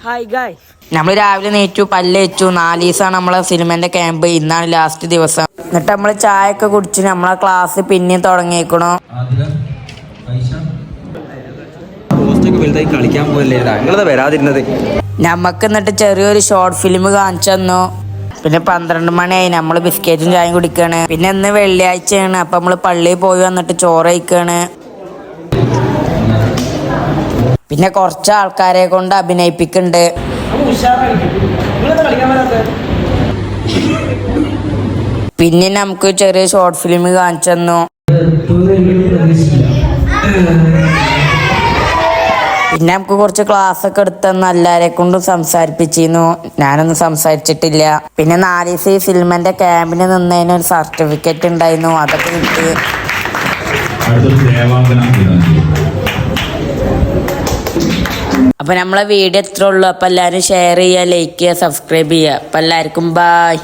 Hi ഗായ്, നമ്മൾ രാവിലെ നീറ്റു പല്ല് വെച്ചു. 4 ദിവസമാണ് നമ്മളെ സിനിമന്റെ ക്യാമ്പ്. ഇന്നാണ് ലാസ്റ്റ് ദിവസം. എന്നിട്ട് നമ്മള് ചായ ഒക്കെ കുടിച്ചു. നമ്മളെ ക്ലാസ് പിന്നെയും തുടങ്ങിയേക്കണു. കളിക്കാൻ പോകല്ലേ വരാതിരുന്നത്. നമ്മക്ക് എന്നിട്ട് ചെറിയൊരു ഷോർട്ട് ഫിലിം കാണിച്ചു തന്നു. പിന്നെ 12 മണിയായി. നമ്മള് ബിസ്ക്കറ്റും ചായയും കുടിക്കാണ്. പിന്നെ ഇന്ന് വെള്ളിയാഴ്ചയാണ്. അപ്പൊ നമ്മള് പള്ളിയിൽ പോയി വന്നിട്ട് ചോറ് കഴിക്കാണ്. പിന്നെ കുറച്ച് ആൾക്കാരെ കൊണ്ട് അഭിനയിപ്പിക്കുന്നുണ്ട്. പിന്നെ നമുക്ക് ചെറിയ ഷോർട്ട് ഫിലിം കാണിച്ചു തന്നു. പിന്നെ നമുക്ക് കുറച്ച് ക്ലാസ് ഒക്കെ എടുത്തന്ന് എല്ലാരെ കൊണ്ടും സംസാരിപ്പിച്ചിരുന്നു. ഞാനൊന്നും സംസാരിച്ചിട്ടില്ല. പിന്നെ 4 ദിവസം ഈ ഫിലിമിന്റെ ക്യാമ്പിന് നിന്നതിന് ഒരു സർട്ടിഫിക്കറ്റ് ഉണ്ടായിരുന്നു. അതൊക്കെ കിട്ടി. അപ്പൊ നമ്മളെ വീഡിയോ എത്ര ഉള്ളൂ. അപ്പൊ എല്ലാവരും ഷെയർ ചെയ്യുക, ലൈക്ക് ചെയ്യുക, സബ്സ്ക്രൈബ് ചെയ്യുക. അപ്പൊ എല്ലാവർക്കും ബൈ.